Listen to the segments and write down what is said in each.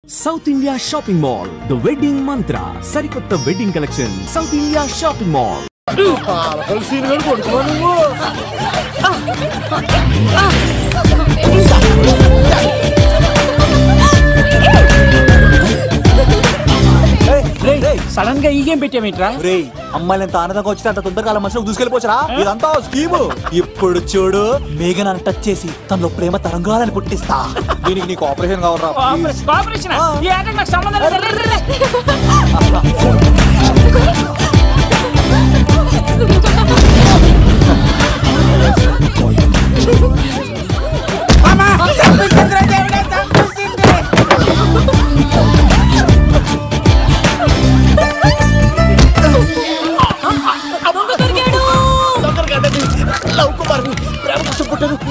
South India Shopping Mall, the wedding mantra. Sarikotta wedding collection. South India Shopping Mall. Sudden గా ఈ game పెట్టామేంట్రా? రే అమ్మాయిలు ఎంత ఆనందంగా వచ్చితే అంత తొందరగా మనసులో దూసుకెళ్ళిపోవచ్చురా. ఇదంతా స్కీము. ఇప్పుడు చూడు, మేఘనాన్ని టచ్ చేసి తనలో ప్రేమ తరంగాలని పుట్టిస్తా. దీనికి నీకు ఆపరేషన్ కావాలరా? ఆపరేషన్ నాకు సంబంధం లేదు.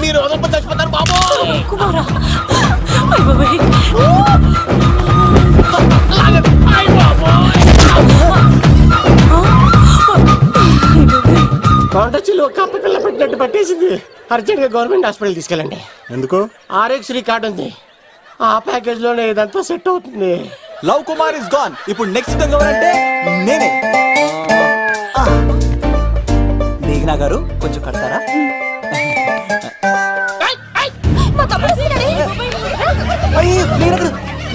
మీరు చచ్చిపోతారు బాబు. కొండచిలో కప్ప పిల్ల పెట్టినట్టు పట్టేసింది. అర్జెంట్ గా గవర్నమెంట్ హాస్పిటల్ తీసుకెళ్ళండి. ఎందుకు? ఆర్ఎక్స్ కార్డు ఉంది, ఆ ప్యాకేజ్ లోనే ఇదంతా సెట్ అవుతుంది. Love Kumar is gone. ఇప్పుడు నెక్స్ట్ ఎవరంటే నేనే. మేఘనా గారు కొంచెం కడతారా?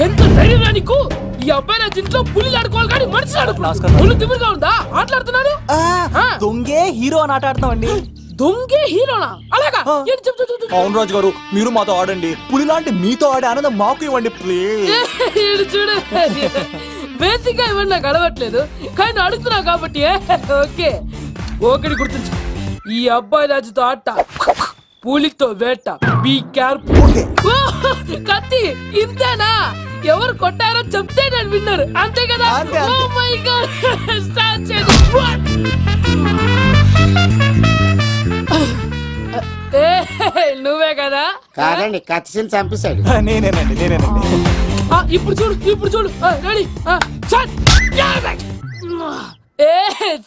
ఎంత ధైర్యం నీకు? ఈ అబ్బాయి నా ఇంట్లో పులిలు ఆడుకోవాలి కానీ మనిషి ఆడుకున్నాడు. తిరుగుగా ఉందా ఆటలాడుతున్నాడు? దొంగే హీరో అని ఆట ఆడుతున్నామండి. దొంగే హీరోనా? అలాగా? అవును రాజు గారు, మీరు మాతో ఆడండి. పులి లాంటి మీతో ఆడే ఆనందం మాకు ఇవ్వండి ప్లీజ్. చూడు, బేసిక్ గా ఇవన్నీ నాకు అలవట్లేదు, కానీ అడుగుతున్నావు కాబట్టి ఓకే. ఒకటి గుర్తుంచు, ఈ అబ్బాయి రాజుతో ఆట, పులితో వేట. Be careful. కత్తి ఇంతేనా? ఎవరు కొట్టారో చెప్తే నేను విన్నారు, అంతే కదా? ఓ మై గాడ్, స్టార్ట్ చేయండి. నువ్వే కదా? కాదండి, కత్తిని చంపేశాడు. నేనేనండి. ఇప్పుడు చూడు రెడీ.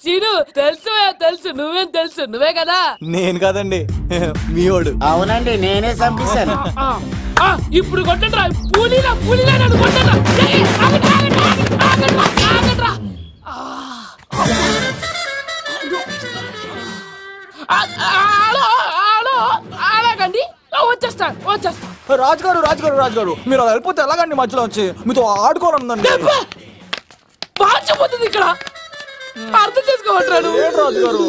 చీను, తెలుసు నువ్వేం తెలుసు, నువ్వే కదా? నేను కాదండి, మీవాడు. అవునండి, నేనే చంపేశాను. ఇప్పుడు కొట్టండి రా, పూలీలా నన్ను కొట్టండి. అలాగండి, వచ్చేస్తా. రాజుగారు మీరు అలా వెళ్ళిపోతే ఎలాగండి? మధ్యలో వచ్చి మీతో ఆడుకోవాలండి. పాచిపోతుంది ఇక్కడ, అర్థం చేసుకోవట్లేదు. రాజుగారు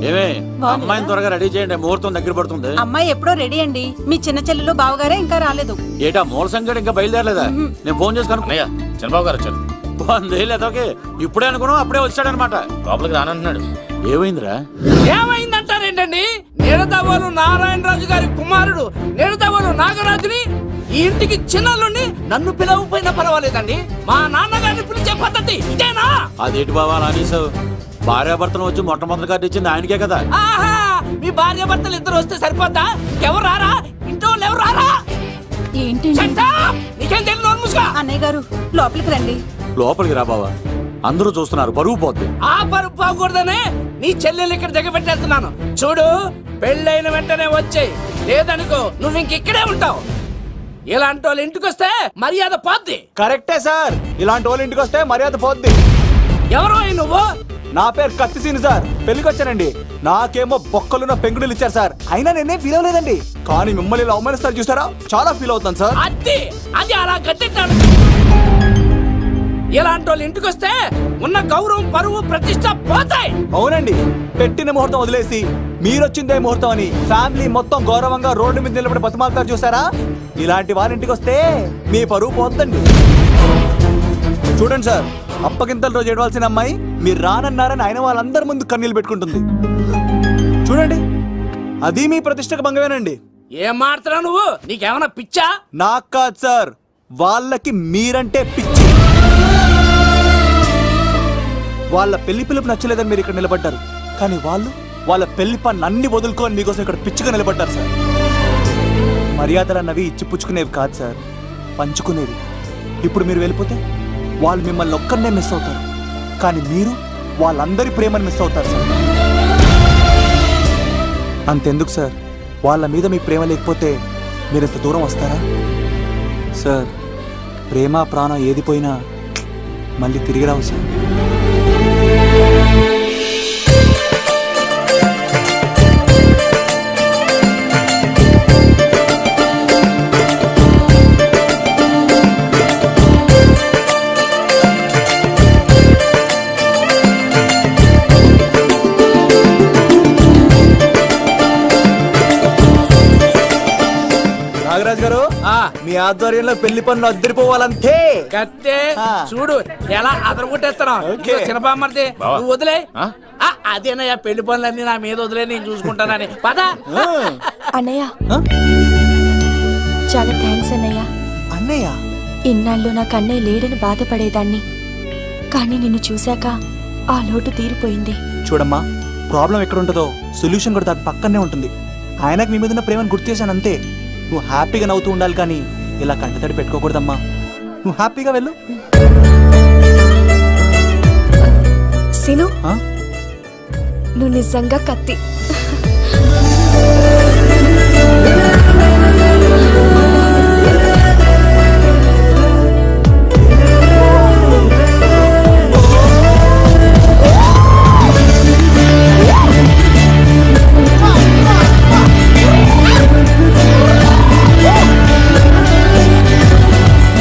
ఏమే, అమ్మాయిని త్వరగా రెడీ చేయండి, ముహూర్తం దగ్గర పడుతుంది. అమ్మాయి ఎప్పుడో రెడీ అండి, మీ చిన్న చెల్లెలు బావగారే ఇంకా రాలేదు. ఏటా మూల సంగడి ఇంకా బయలుదేరలేదా? నేను ఫోన్ చేసి కనుక్కున్నాయా? చంద్రబాబు గారు వచ్చారు. లేదోకే, ఇప్పుడే అనుకున్నాం, అప్పుడే వచ్చాడనమాట. లోపలికి రానంటున్నాడు. ఏమైందిరా? ఏమైందంటారేంటండి? నిడదవోలు నారాయణరాజు గారి కుమారుడు నిడదవోలు నాగరాజుని ఈ ఇంటికి చిన్నల్లుండి నన్ను పిలవకపోయినా పర్వాలేదండి, మా నాన్నగారిని పిలిచే పద్ధతి ఇదేనా? అదేంటి బాబా అలా అనేసావు? భార్యాభర్తను వచ్చి మొట్టమొదటి కార్డు ఇచ్చింది ఆయనకే కదా. ఆహా, మీ భార్యాభర్తలు ఇద్దరు వస్తే సరిపోద్దా? ఇంకెవరు రారా? ఇంట్లో ఎవరు రారా? ఏంటి నీకేం తెలియదు? అన్నయ్య గారు లోపలికి రండి. లోపలికి రా బావా, అందరూ చూస్తున్నారు, పరువు పోద్ది. ఆ పరువు పోకూడదనే నీ చెల్లెలు ఇక్కడ దిగబెట్టేస్తున్నాను. చూడు, పెళ్ళైన వెంటనే వచ్చేయి, లేదనుకో నువ్వు ఇంకెక్కడే ఉంటావు. ఇలాంటి వాళ్ళు ఇంటికి వస్తే మర్యాద పోద్ది. కరెక్టే సార్, ఇలాంటి వాళ్ళ ఇంటికి వస్తే మర్యాద పోద్ది. ఎవరో నువ్వు? నా పేరు కత్తిసీని సార్, పెళ్లికి వచ్చానండి. నాకేమో బొక్కలున్న పెంకుడులు ఇచ్చారు సార్, అయినా నేనే ఫీల్ అవ్వలేదండి. కానీ మిమ్మల్ని ఇలా అవమానిస్తారు చూసారా, చాలా ఫీల్ అవుతాను సార్. అది అలా గట్టెట్టాడు. ఇలాంటి వాళ్ళు ఇంటికి వస్తే ఉన్న గౌరవం, పరువు, ప్రతిష్ట పోతాయి. అవునండి, పెట్టిన ముహూర్తం వదిలేసి మీరొచ్చిందే ముహూర్తం అని ఫ్యామిలీ మొత్తం గౌరవంగా రోడ్డు మీద నిలబడి బతిమాలుతారు చూసారా, ఇలాంటి వారింటికి వస్తే మీ పరువు పోతండి. చూడండి సార్, అప్పగింతల రోజు ఏడవలసిన అమ్మాయి మీరు రానన్నారని ఆయన వాళ్ళందరి ముందు కన్నీళ్ళు పెట్టుకుంటుంది. చూడండి, అది మీ ప్రతిష్టకు భంగమేనండి. ఏం మాట్లాడుతున్నావు నువ్వు? నీకేమన్నా పిచ్చా? నాకు కాదు సార్, వాళ్ళకి మీరంటే పిచ్చి. వాళ్ళ పెళ్లి పిలుపు నచ్చలేదని మీరు ఇక్కడ నిలబడ్డారు, కానీ వాళ్ళు వాళ్ళ పెళ్లి పనులు అన్ని వదులుకొని మీకోసం ఇక్కడ పిచ్చిగా నిలబడ్డారు సార్. మర్యాదలు అన్నవి ఇచ్చిపుచ్చుకునేవి కాదు సార్, పంచుకునేవి. ఇప్పుడు మీరు వెళ్ళిపోతే వాళ్ళు మిమ్మల్ని ఒక్కరినే మిస్ అవుతారు, కానీ మీరు వాళ్ళందరి ప్రేమను మిస్ అవుతారు సార్. అంతెందుకు సార్, వాళ్ళ మీద మీకు ప్రేమ లేకపోతే మీరింత దూరం వస్తారా సార్? ప్రేమ ప్రాణం ఏది పోయినా మళ్ళీ తిరిగి రావు సార్. నాగరాజ్ గారు, మీ ఆధ్వర్యంలో పెళ్లి పనులు అద్దరిపోవాలంతే. కత్తే చూడు ఎలా అదరగొట్టేస్తాను. చిన్నబామ్మర్ది నువ్వు వదిలే. అదేనయ్యా పెళ్లి పనులన్నీ నా మీద వదిలే, నేను చూసుకుంటానని. పద అన్నయ్య. చాలా థ్యాంక్స్ అన్నయ్య. అన్నయ్య, ఇన్నాళ్ళు నాకు అన్నయ్య లేడని బాధపడేదాన్ని, కానీ నిన్ను చూశాక ఆ లోటు తీరిపోయింది. చూడమ్మా, ప్రాబ్లం ఎక్కడ ఉంటుందో సొల్యూషన్ కూడా దాని పక్కనే ఉంటుంది. ఆయనకు మీ మీద ఉన్న ప్రేమను గుర్తు చేశాను అంతే. నువ్వు హ్యాపీగా నవ్వుతూ ఉండాలి, కానీ ఇలా కంటతడి పెట్టుకోకూడదమ్మా. నువ్వు హ్యాపీగా వెళ్ళు. సిను, నువ్వు నిజంగా కత్తి.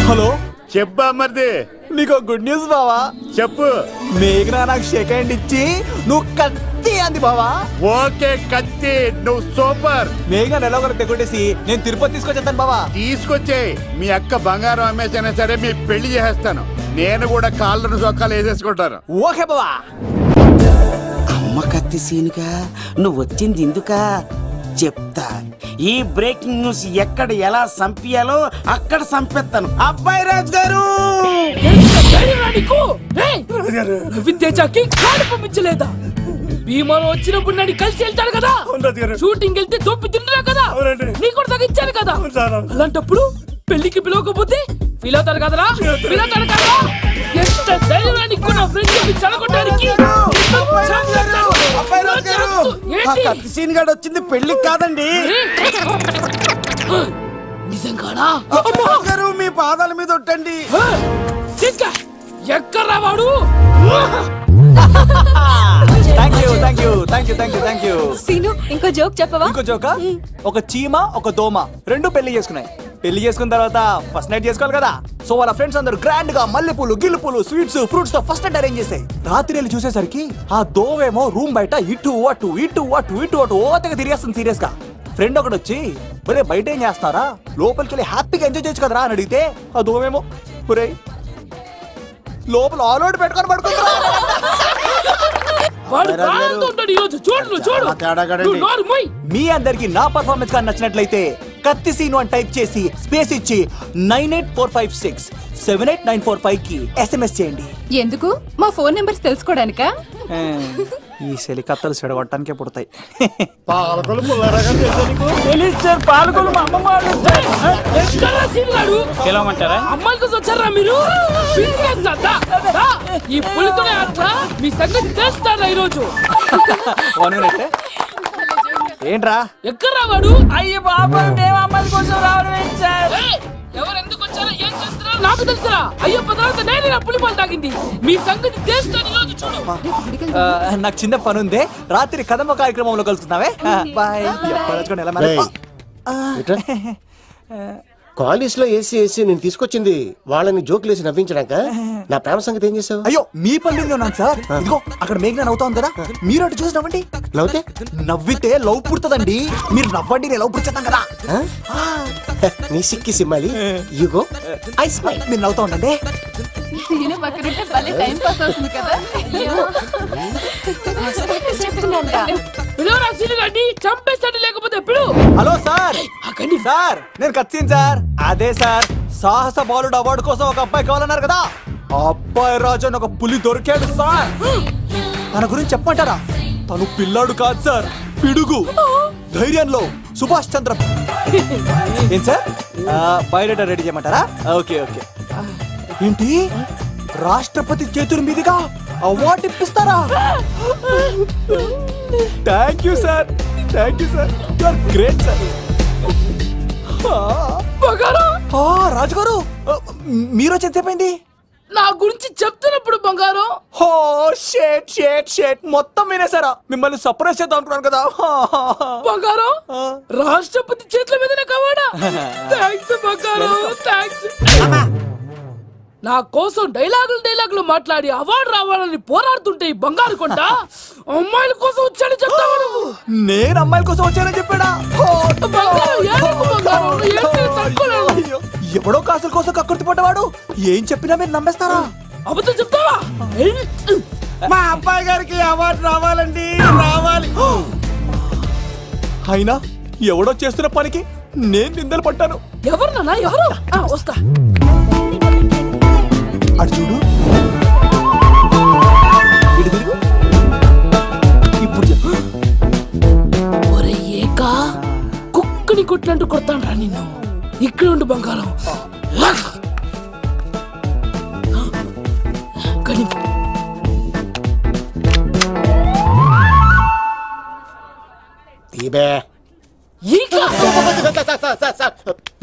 హలో, చెప్పా మరిది. నీకు గుడ్ న్యూస్ బావా. చెప్పు. మేఘనా నాకు షేక్ హ్యాండ్ ఇచ్చి నువ్వు కత్తి అంది బావా. ఓకే కత్తి, నువ్వు సూపర్. మేఘనా ఎలా ఒకరు తెగొట్టేసి నేను తిరుపతి తీసుకొచ్చేస్తాను బావా. తీసుకొచ్చే మీ అక్క బంగారం అమ్మేసైనా సరే మీ పెళ్లి చేసేస్తాను. నేను కూడా కాళ్ళను చొక్కాలు వేసేసుకుంటాను. ఓకే బావా. అమ్మ కత్తి సీనుగా నువ్వు వచ్చింది ఎందుకా చెప్తా. ఈ బ్రేకింగ్ న్యూస్ ఎక్కడ ఎలా సంపియాలో అక్కడ సంపేస్తాను. అబ్బాయి రాజు గారు, విద్యాచాకి కాడు పంపించలేదా? భీమాలో వచ్చినప్పుడు నన్ను కలిసి వెళ్తాడు కదా, షూటింగ్ వెళ్తే దొప్పి తింటున్నా కదా, నీకు కూడా తగ్గించాను కదా. అలాంటప్పుడు పెళ్లికి పిలవకపోతే ఫీల్ అవుతారు కదరా, ఫీల్ అవుతారు కదా. ఎంత ధైర్యానికి నా ఫ్రెండ్ చదవడానికి కత్తి సీన్ గాడు వచ్చింది పెళ్లికి కాదండి. నిజంగానా? గారు మీ పాదాల మీద ఒట్టండి. ఎక్కడ్రా వాడు? సీను, ఇంకో జోక్ చెప్పవా? ఇంకో జోకా? ఒక చీమ ఒక దోమ రెండు పెళ్లి చేసుకున్నాయి. పెళ్లి చేసుకున్న తర్వాత ఫస్ట్ నైట్ చేసుకోవాలి కదా. సో వాళ్ళ ఫ్రెండ్స్ అందరూ గ్రాండ్ గా మల్లెపూలు గిల్లుపూలు స్వీట్స్ ఫ్రూట్స్ తో ఫస్ట్ నైట్ అరేంజ్ చేసాయి. రాత్రి వెళ్ళి చూసేసరికి ఆ దోవేమో రూమ్ బయట ఇటు అటు ఇటు అటు ఇటు అటు ఓతగా తిరిగేస్తుంది సీరియస్ గా. ఫ్రెండ్ ఒకటి వచ్చి, ఒరే బయట ఏం చేస్తారా, లోపలికి వెళ్ళి హ్యాపీగా ఎంజాయ్ చేయొచ్చు కదరా అని అడిగితే ఆ దోవేమో, ఒరే లోపల ఆల్ అవుట్ పెట్టుకొని పడుకుంటా. మీ అందరికి నా పర్ఫార్మెన్స్ గా నచ్చినట్లయితే కత్తి సీను అని టైప్ చేసి స్పేస్ ఇచ్చి 9845678945 కి SMS చేయండి. ఎందుకు? మా ఫోన్ నెంబర్స్ తెలుసుకోవడానికా? ఈ సెలికత్తలు చెడగొట్టడానికే పుడతాయి. అమ్మాయికి వచ్చారా మీరు? ఈ పులితోనే అట్లా మీ సంగతి తెలుస్తారా ఈరోజు? ఏంట్రా ఎక్కడ్రా వాడు? అయ్యో బాబా, మేము అమ్మాయి కోసం రావడం ఎవరు ఎందుకు వచ్చారో ఏం చేస్తున్నారో నాకు తెలుసురా. అయ్యో తర్వాత నేనే నా పులిపాలు తాగింది. మీ సంగతి తెలుస్తాను ఈరోజు చూడు. నాకు చిన్న పని ఉంది, రాత్రి కదమ్మ కార్యక్రమంలో కలుసుకున్నావే. బాయ్. కాలేజ్ లో ఏసీ నేను తీసుకొచ్చింది వాళ్ళని జోకులేసి నవ్వించడాక. నా ప్రేమ సంగతి ఏం చేసావు? అయ్యో మీ పల్లెల్లో ఉన్నాను సార్. ఇదిగో అక్కడ మేఘన నవ్వుతాం కదా, మీరు అటు చూసి నవ్వండి. నవ్వుతే నవ్వితే లవ్ పుడుతుందండి. మీరు నవ్వండి, నేను లవ్ పుడిచేస్తాం కదా. నీ సిక్కి సిమ్మాలి. యుగో ఐ స్మైల్. మీరు నవ్వుతా ఉండండి. Hello sir. సార్ నేను కత్తిని సార్. అదే సార్, సాహస బాలుడు అవార్డు కోసం ఒక అబ్బాయి కావాలన్నారు కదా. ఆ అబ్బాయి రాజు అని ఒక పులి దొరికాడు సార్. తన గురించి చెప్పమంటారా? తను పిల్లాడు కాదు సార్, పిడుగు. ధైర్యంలో సుభాష్ చంద్ర. ఏం సార్, బయోడేటా రెడీ చేయమంటారా? Okay okay. ఏంటి, రాష్ట్రపతి చేతుల మీదుగా అవార్డు ఇప్పిస్తారా? Thank you sir, thank you sir, you are great sir. బంగారం. రాజుగారు మీరు చెప్పింది నా గురించి చెప్తున్నప్పుడు బంగారం. హో షేట్ షేట్ షేట్ మొత్తం వినేసారా? మిమ్మల్ని సర్ప్రైజ్ చేద్దాం అనుకున్నాను కదా. బంగారం రాష్ట్రపతి చేతుల మీదనే కావాడా? థాంక్స్ బంగారం, థాంక్స్. నా కోసం డైలాగులు మాట్లాడి అవార్డు రావాలని పోరాడుతుంటే ఈ బంగారు కొండ అమ్మాయిల కోసం వచ్చాడని చెప్తావా నువ్వు? నేను అమ్మాయిల కోసం వచ్చానని చెప్పాడా? ఎవడో కాసుల కోసం కక్కుర్తి పడ్డవాడు ఏం చెప్పినా మీరు నమ్మేస్తారా? అబద్ధం చెప్తావా? మా అబ్బాయి గారికి అవార్డు రావాలండి, రావాలి. అయినా ఎవడో చేస్తున్న పనికి నేను నిందలు పట్టాను. ఎవరు నాన్న, ఎవరు? వస్తా. అటు చూడు, ఇప్పుడు ఒరే ఏకా, కుక్కని కొట్టినట్టు కొడతాను రా నిన్ను. ఇక్కడ ఉండు బంగారం.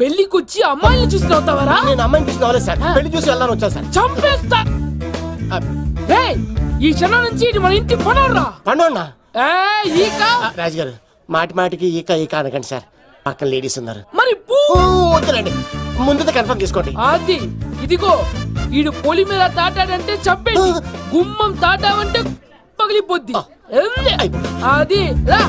పెళ్లికొచ్చి అమ్మాయిని చూసి అవుతావరా? నేను అమ్మాయిని చూసి రాలేదు సార్, పెళ్లి చూసి వెళ్ళాలని వచ్చా సార్. చంపేస్తా. ఈ క్షణం నుంచి ఇది మన ఇంటి పనోడ్రా. పండున్నా ఈక రాజుగారు మాటి మాటికి ఈక ఈక అనకండి సార్, పక్కన లేడీస్ ఉన్నారు. మరి వద్దులండి, ముందు కన్ఫర్మ్ చేసుకోండి. అది ఇదిగో, ఈడు పొలి మీద తాటాడంటే చంపేది, గుమ్మం తాటావంటే పగిలిపోద్ది. అది రా.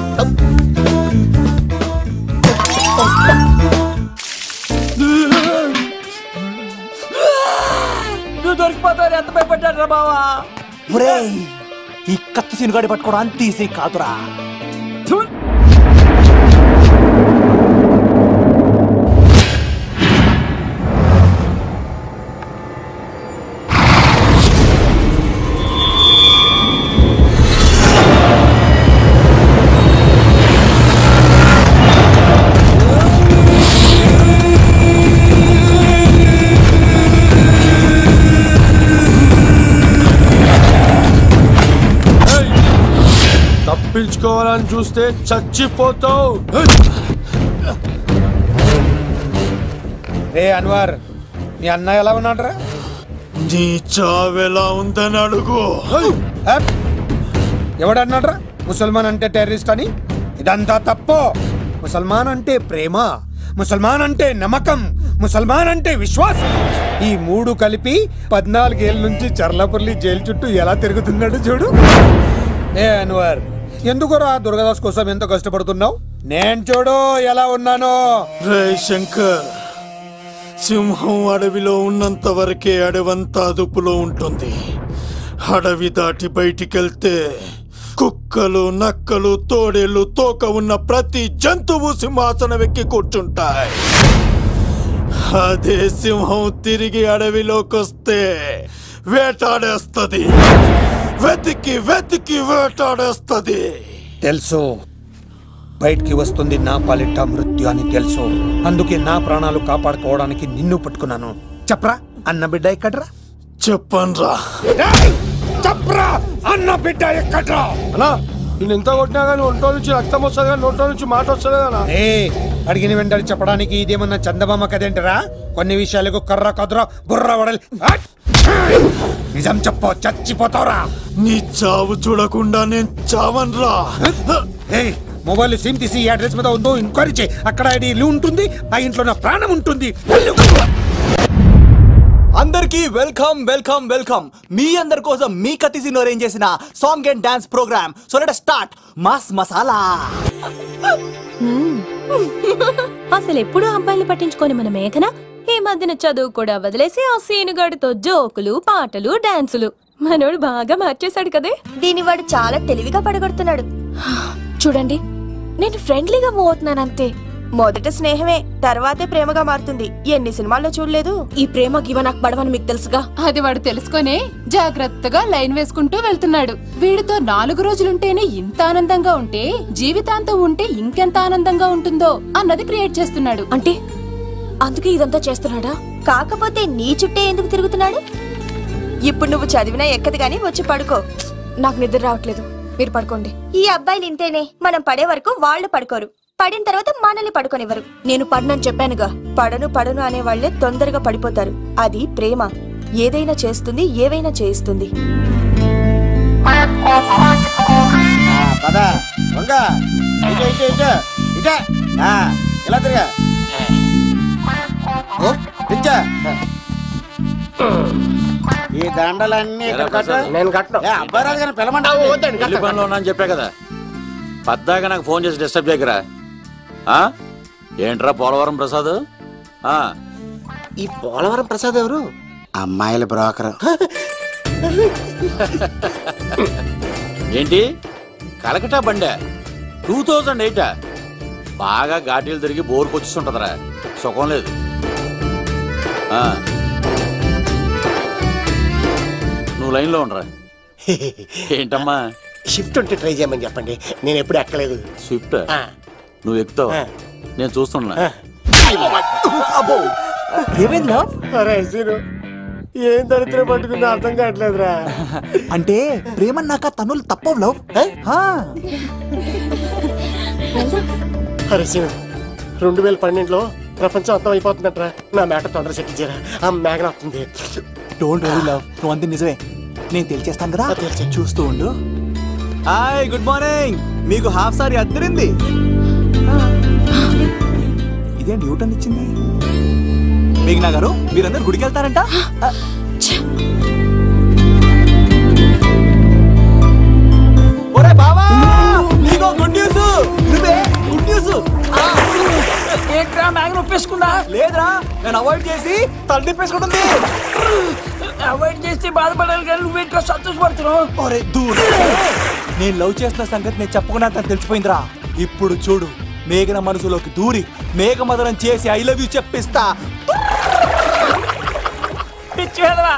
నువ్వు దొరికిపోతావు. ఎంత భయపడ్డాడు రా బావా. ఈ కత్తి సీనుగాడి పట్టుకోవడం అంత ఈజీ కాదురా. తప్పించుకోవాలని చూస్తే చచ్చిపోతావు. రే అన్వర్, మీ అన్న ఎలా ఉన్నాడ్రా? నీ చావెలా ఉందని అడుగు. ఎవడన్నాడ్రా ముసల్మాన్ అంటే టెర్రరిస్ట్ అని? ఇదంతా తప్పు. ముసల్మాన్ అంటే ప్రేమ, ముసల్మాన్ అంటే నమ్మకం, ముసల్మాన్ అంటే విశ్వాసం. ఈ మూడు కలిపి 14 ఏళ్ళ నుంచి చర్లపల్లి జైలు చుట్టూ ఎలా తిరుగుతున్నాడు చూడు. ఏ అన్వర్, ఎందుకురా దుర్గాదాస్ కోసం ఎంత కష్టపడుతున్నావు? నేను చూడు ఎలా ఉన్నానో. రే శంకర్, సింహం అడవిలో ఉన్నంత వరకే అడవంతా అదుపులో ఉంటుంది. అడవి దాటి బయటికెళ్తే కుక్కలు, నక్కలు, తోడేళ్లు, తోక ఉన్న ప్రతి జంతువు సింహాసనం ఎక్కి కూర్చుంటాయి. అదే సింహం తిరిగి అడవిలోకి వస్తే వేటాడేస్తది, వెతికి వెతికి వేటాడేస్తది. తెలుసు, బయటికి వస్తుంది నా పాలిట మృత్యు అని తెలుసు. అందుకే నా ప్రాణాలు కాపాడుకోవడానికి నిన్ను పట్టుకున్నాను. చెప్పరా అన్న బిడ్డ ఎక్కడ్రా? చెప్పన్రా. చెప్పరా అన్న బిడ్డ ఎక్కడ్రా? అన్నా నేను ఎంత కొట్టినా కానీ ఒంటో నుంచి రక్తం వస్తుంది కానీ నోట్లో నుంచి మాట వస్తుంది కదా. అడిగిన వెంటనే చెప్పడానికి ఇదేమన్నా చందమామ కదేంటరా? కొన్ని విషయాలకు కర్ర కదురా బుర్ర వడలి. నిజం చెప్పు, చచ్చిపోతావురా. నీ చావు చూడకుండా నేను చావన్రా. మొబైల్ సిమ్ తీసి ఈ అడ్రస్ మీద ఉందో ఎంక్వైరీ చేయి. అక్కడ ఐడీ ఉంటుంది, ఆ ఇంట్లో నా ప్రాణం ఉంటుంది. అందరికి వెల్కమ్ వెల్కమ్ వెల్కమ్. మీ అందరి కోసం మీ కత్తి సీన్ అరేంజ్ చేసిన song and dance programme. So let us start mass masala. అసలు ఎప్పుడు అబ్బాయిలు పట్టించుకొని మన మేఘన ఈ మధ్యన చదువు కూడా వదిలేసి ఆ సీనుగాడితో జోకులు, పాటలు, డాన్సులు. మనోడు బాగా మార్చేశాడు కదే. దీని వాడు చాలా తెలివిగా పడగొడుతున్నాడు. చూడండి, నేను ఫ్రెండ్లీగా మూవ్ అవుతున్నాను అంతే. మొదట స్నేహమే, తర్వాతే ప్రేమగా మారుతుంది. ఎన్ని సినిమాల్లో చూడలేదు? ఈ ప్రేమ గివ నాకు పడవని మీకు తెలుసుగా. అది వాడు తెలుసుకొనే జాగ్రత్తగా లైన్ వేసుకుంటూ వెళ్తున్నాడు. వీడితో 4 రోజులుంటేనే ఇంత ఆనందంగా ఉంటే జీవితాంతం ఉంటే ఇంకెంత ఆనందంగా ఉంటుందో అన్నది క్రియేట్ చేస్తున్నాడు. అంటే అందుకే ఇదంతా చేస్తున్నాడా? కాకపోతే నీ చుట్టే ఎందుకు తిరుగుతున్నాడు? ఇప్పుడు నువ్వు చదివినా ఎక్కదు గాని వచ్చి పడుకో. నాకు నిద్ర రావట్లేదు, మీరు పడుకోండి. ఈ అబ్బాయిలు ఇంతేనే, మనం పడే వరకు వాళ్ళు పడుకోరు. పడిన తర్వాత మనల్ని పడుకోనివ్వరు. నేను పడనని చెప్పానుగా. పడను అనే వాళ్లే తొందరగా పడిపోతారు. అది ప్రేమ. ఏదైనా చేస్తుంది, ఏవైనా చేయిస్తుంది. ఈ దండలన్నీ నేను కట్టను. అబ్బాయి గారిని పిలమంటాను చెప్పా కదా, పద్దాక నాకు ఫోన్ చేసి డిస్టర్బ్ చేయకరా. ఏంట్రా పోలవరం ప్రసాద్? ఈ పోలవరం ప్రసాద్ ఎవరు? అమ్మాయిల బ్రోకర్. ఏంటి కలకటా బండే 2008? బాగా ఘాటీలు తిరిగి బోర్కు వచ్చిస్తుంటదరా, సుఖం లేదు. నువ్వు లైన్లో ఉండరా. ఏంటమ్మా? షిఫ్ట్ ఉంటే ట్రై చేయమని చెప్పండి. నేను ఎప్పుడు ఎక్కలేదు. స్విఫ్ట్ నువ్వు ఎక్కుతావు, నేను చూస్తున్నా. ఏం దరిద్రం పట్టుకుందో అర్థం కావట్లేదురా. అంటే ప్రేమన్నాక తనులు తప్పవు లవ్. అరే సీను, 2012లో ప్రపంచం అర్థం అయిపోతుందట్రా. నా మేట తొందర సెట్ చేయరా, ఆ మేఘన వస్తుంది. డోంట్ వరీ లవ్, నువ్వు అంది నిజమే. నేను తెలిచేస్తాను కదా, చూస్తూ ఉండు. Hi, good morning. మీకు హాఫ్ సారీ అద్దరింది. ఇదేంటి యూటర్న్ ఇచ్చింది? మేఘనా గారు, మీరందరూ గుడికి వెళ్తారంట? ఒరే బావా, నీకో గుడ్ న్యూస్. Good news. ఏంట్రా మ్యాగ్ నొప్పేసుకుందా? లేదురా, నేను అవాయిడ్ చేసి తల తిప్పేసుకుంటుంది. అవాయిడ్ చేస్తే బాధపడాలి కానీ నువ్వేంట్రా సంతోషపడుతున్నావు? ఒరే దూర్, నేను లవ్ చేస్తున్న సంగతి నేను చెప్పకుండా తను తెలిసిపోయిందిరా. ఇప్పుడు చూడు, మేఘన మనసులోకి దూరి మేఘమదనం చేసి ఐ లవ్ యూ చెప్పిస్తా. మేఘనా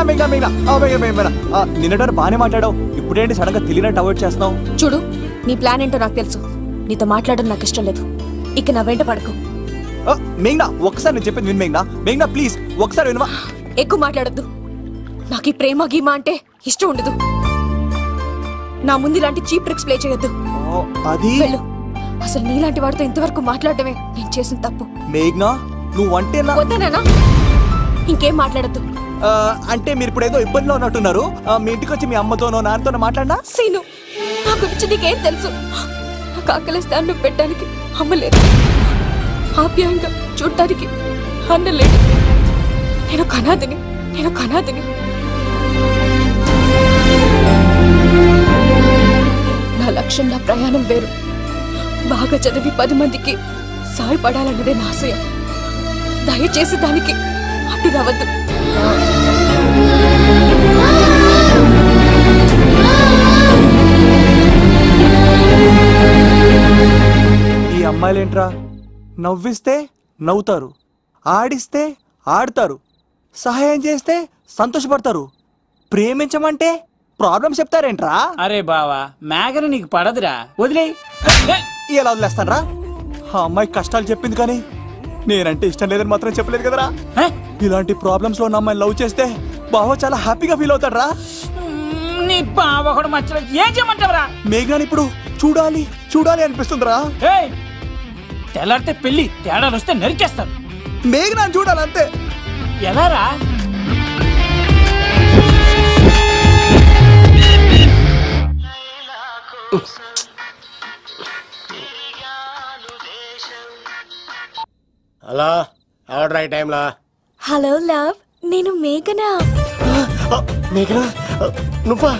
మేఘనా మేఘనా మేఘనా, నిన్నటారు బానే మాట్లాడావు, ఇప్పుడేంటి సడన్ గా తెలియనట్టు అవాయిడ్ చేస్తున్నావు? చూడు, నీ ప్లాన్ ఏంటో నాకు తెలుసు. నీతో మాట్లాడడం నాకు ఇష్టం లేదు. ఇక నా వెంట పడకు. మేఘనా, ఒకసారి నేను చెప్పింది విను. మేఘనా మేఘనా ప్లీజ్ ఒకసారి వినవా? ఎక్కువ మాట్లాడద్దు. నాకు ఈ ప్రేమ గీమా అంటే ఇష్టం ఉండదు. నా ముందు ఇలాంటి చీప్ ట్రిక్స్ ప్లే చేయొద్దు. అది వెళ్ళు. అసలు నీలాంటి వాడితో ఇంతవరకు మాట్లాడటమే నేను చేసిన తప్పు. మేఘనా నువ్వంటే వద్దనా? ఇంకేం మాట్లాడద్దు. అంటే మీరు ఇప్పుడు ఏదో ఇబ్బందిలో ఉన్నట్టున్నారు. మీ ఇంటికి వచ్చి మీ అమ్మతోనో నాన్నతోనో మాట్లాడినా? సీను, నా గురించి నీకేం తెలుసు? నాకు ఆకలిస్తే అన్నం పెట్టడానికి అమ్మలేదు, ఆప్యాయంగా చూడటానికి అన్నలేదు. నేను కనాదిని. నా లక్ష్యం, నా ప్రయాణం వేరు. బాగా చదివి 10 మందికి సాయపడాలన్నదే నా ఆశయం. దయచేసి దానికి అడ్డు రావద్దు. ఈ అమ్మాయిలేంట్రా, నవ్విస్తే నవ్వుతారు, ఆడిస్తే ఆడతారు, సహాయం చేస్తే సంతోషపడతారు, ప్రేమించమంటే ప్రాబ్లం చెప్తారేంట్రా? అరే బావా, మేఘన నీకు పడదురా, వదిలే. ఎలా వదిలేస్తానరా? ఆ అమ్మాయి కష్టాలు చెప్పింది కానీ నేనంటే ఇష్టం లేదని మాత్రం చెప్పలేదు కదరా. ఇలాంటి ప్రాబ్లమ్స్ లో ఉన్న అమ్మాయిని లవ్ చేస్తే బావ చాలా హ్యాపీగా ఫీల్ అవుతాడరా. నీ బావ కూడా మచ్చలేదు. ఏం చేయమంటావరా? మేఘనాని ఇప్పుడు చూడాలి అనిపిస్తుందిరా. తెల్లారితే పెళ్లి, తేడాలు వస్తే నరికేస్తాను. మేఘనాని చూడాలంతే. ఎలారా? హలో, ఆర్డర్ అయ్యే టైంలా. హలో లవ్, నేను మేఘనా. మేఘనా నువ్వా?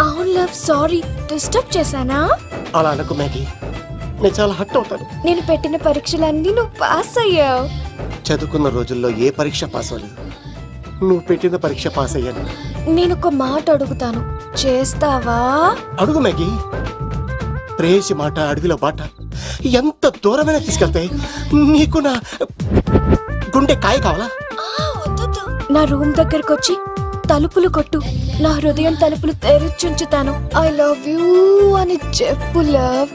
అవును లవ్, సారీ డిస్టర్బ్ చేశానా? అలా అనుకో మేఘి, నేను చాలా హర్ట్ అవుతాను. నేను పెట్టిన పరీక్షలన్నీ నువ్వు పాస్ అయ్యావు. చదువుకున్న రోజుల్లో ఏ పరీక్ష పాస్ అవ్వలేదు, నువ్వు పెట్టిన పరీక్ష పాస్ అయ్యాను. నేను ఒక మాట అడుగుతాను, చేస్తావా? అడుగు మేఘి. ప్రేయసి మాట అడవిలో బాట ఎంత దూరమైనా తీసుకెళ్తాయి. నీకు నా గుండె కాయ కావాలా? నా రూమ్ దగ్గరకు వచ్చి తలుపులు కొట్టు, నా హృదయం తలుపులు తెరిచుంచుతాను. ఐ లవ్ యూ అని చెప్పు లవ్.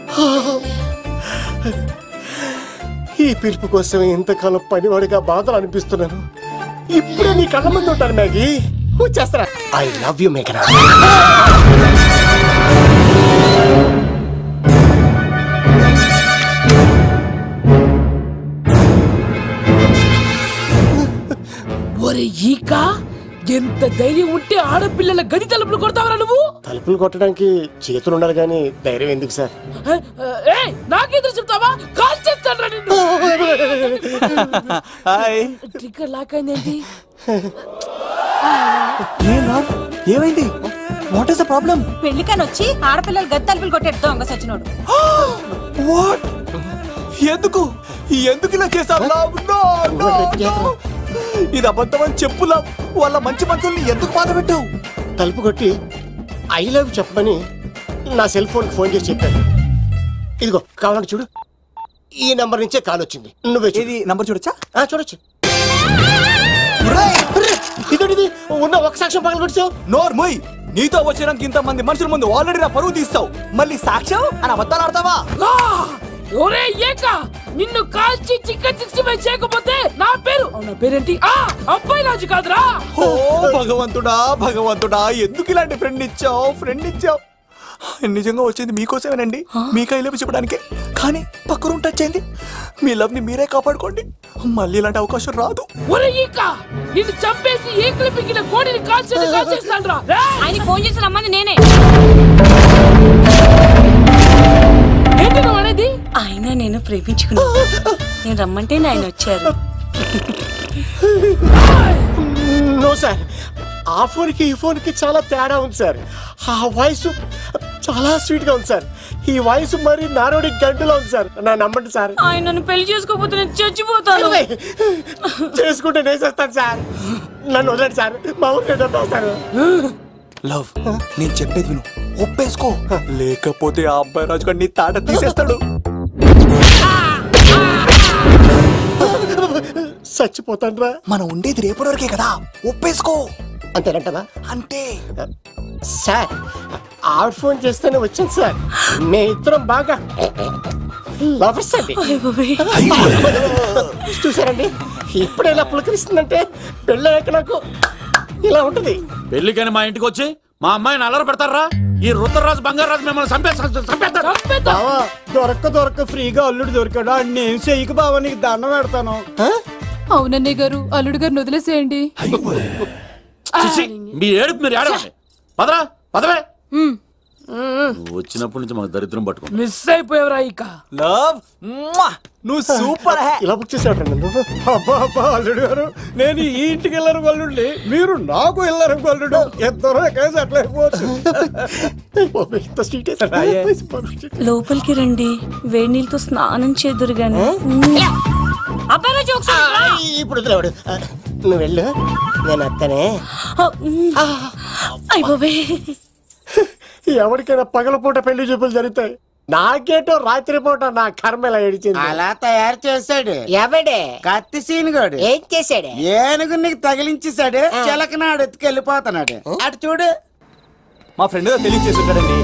ఈ పిలుపు కోసం ఇంతకాలం పనివాడిగా బాధలు అనిపిస్తున్నాను. ఇప్పుడే నీ కళ్ళ ముందు ఉంటాను మ్యాగీ. వచ్చేస్తారా? ఐ లవ్ యూ మేఘనా. ఒరే ఈక, ఎంత ధైర్యం ఉంటే ఆడపిల్లల గది తలుపులు కొడతావరా నువ్వు? తలుపులు కొట్టడానికి చేతులు ఉండాలి కానీ ధైర్యం ఎందుకు సార్? నాకెదురు చెప్తావా? కాల్ చేస్తాను నిన్ను. ట్రిగ్గర్ లాక్ అయిందేంటి? ఏమైంది? What is the problem? పెళ్లికని వచ్చి ఆడపిల్లలు గది తలుపులు కొట్టాడు దొంగ సచ్చినోడు. వాట్? ఎందుకు ఇలా చేసావు? ఇది అబద్ధమని చెప్పులా వాళ్ళ మంచి మనుషుల్ని ఎందుకు బాధ పెట్టావు? తలుపు కొట్టి ఐ లవ్ చెప్పమని నా సెల్ ఫోన్ ఫోన్ చేసి చెప్పాను. ఇదిగో కావాలంటే చూడు, ఈ నంబర్ నుంచే కాల్ వచ్చింది. నువ్వే ఇది నంబర్ చూడొచ్చా? చూడొచ్చు. ఇదేంటిది? ఉన్న ఒక సాక్ష్యం పగల కొట్టావు. నోర్మోయ్, నీతో వచ్చినాక ఇంతమంది మనుషుల ముందు ఆల్రెడీ నా పరువు తీస్తావు, మళ్ళీ సాక్ష్యం అని అబద్ధాలు ఆడతావా? ఒరే ఏక, నిన్ను కాల్చి చికెన్ 65 చేయకపోతే నా పేరేంటి? అబ్బాయి రాజు కాదురా. ఓ భగవంతుడా, ఎందుకు ఇలాంటి ఫ్రెండ్ ఇచ్చావు? నిజంగా వచ్చింది మీకోసమేనండి, మీకు ఐ లవ్ చెప్పడానికి. కానీ పక్క రూమ్ టచ్ అయింది. మీ లవ్ ని మీరే కాపాడుకోండి, మళ్ళీ ఇలాంటి అవకాశం రాదు. ఒరే ఈక, నిన్ను చంపేసి ఏకలు పిగిన కోడిని కాల్చేస్తాను రా. ఆయన ఫోన్ చేసి రమ్మని నేనే. ఏంటి నువ్వు అనేది? ఆయన నేను ప్రేమించుకున్నా, నేను రమ్మంటే ఆయన వచ్చారు. నో సార్, ఆ ఫోన్కి ఈ ఫోన్కి చాలా తేడా ఉంది సార్. ఆ వాయిస్ చాలా స్వీట్ గా ఉంది సార్. ఈ వాయిస్ మరి నారోడి గంటలో ఉంది సార్. నా నమ్మండి సార్. ఆయన నన్ను పెళ్లి చేసుకోకపోతే నేను చచ్చిపోతాను. చేసుకుంటే నేను చేస్తాను సార్. నన్ను వదలండి సార్, మా ఊరికి డబ్బేస్తారు. లవ్, నేను చెప్పేది విను, ఒప్పేసుకో, లేకపోతే ఆ అబ్బాయి రాజు గారిని తాట తీసేస్తాడు. చచ్చిపోతాను రా. మనం ఉండేది రేపటి వరకే కదా, ఒప్పేసుకో. అంతేనంటదా? అంటే సార్, ఆవిడ ఫోన్ చేస్తేనే వచ్చాను సార్. మే ఇద్దరం బాగా లవర్స్ అండి. చూసారండి, ఇప్పుడు ఎలా పులకరిస్తుందంటే పెళ్ళయ్యాక నాకు ఇలా ఉంటది. పెళ్లికని మా ఇంటికి వచ్చి మా అమ్మాయిని అల్లరి పెడతారా? ఈ రుద్రరాజు బంగారాజు మిమ్మల్ని చంపేస్తారు. దొరక్క ఫ్రీగా అల్లుడు దొరికాడు. నేను చెయ్యికి బావా నీకు దండం పెడతాను. అవునన్నయ్య గారు, అల్లుడు గారిని వదిలేసేయండి. మీ ఏడుపు మీరు ఏడవండి. పదవే. వచ్చినప్పటి నుంచి మాకు దరిద్రం పట్టుకో. మిస్ అయిపోయావురా ఈక. లవ్, నువ్వు సూపర్. ఇలా బుక్ చేసావు నువ్వు. అబ్బా అల్లుడు గారు, నేను ఈ ఇంటికి వెళ్ళరు గల్లుండి, మీరు నాకు వెళ్ళరు గల్లుడు. ఇద్దరు ఎక్కడైనా అట్లా అయిపోవచ్చు. లోపలికి రండి, వేడి నీళ్ళతో స్నానం చేదురు గాని. ఇప్పుడు వదిలేవాడు. నువ్వు వెళ్ళు, నేను అత్తనే. ఎవరికైనా పగలపూట పెళ్లి చూపులు జరుగుతాయి, నాకేటో రాత్రిపూట నా కర్మ ఇలా ఏడిచింది. అలా తయారు చేశాడు ఎవడే? కత్తి సీనుగాడు. ఏం చేశాడు? ఏనుగు నీకు తగిలించేశాడు. చిలకనాడు ఎత్తుకెళ్ళిపోతున్నాడు. అటు చూడు. మా ఫ్రెండ్ తెలియచేసి ఉంటాడండి.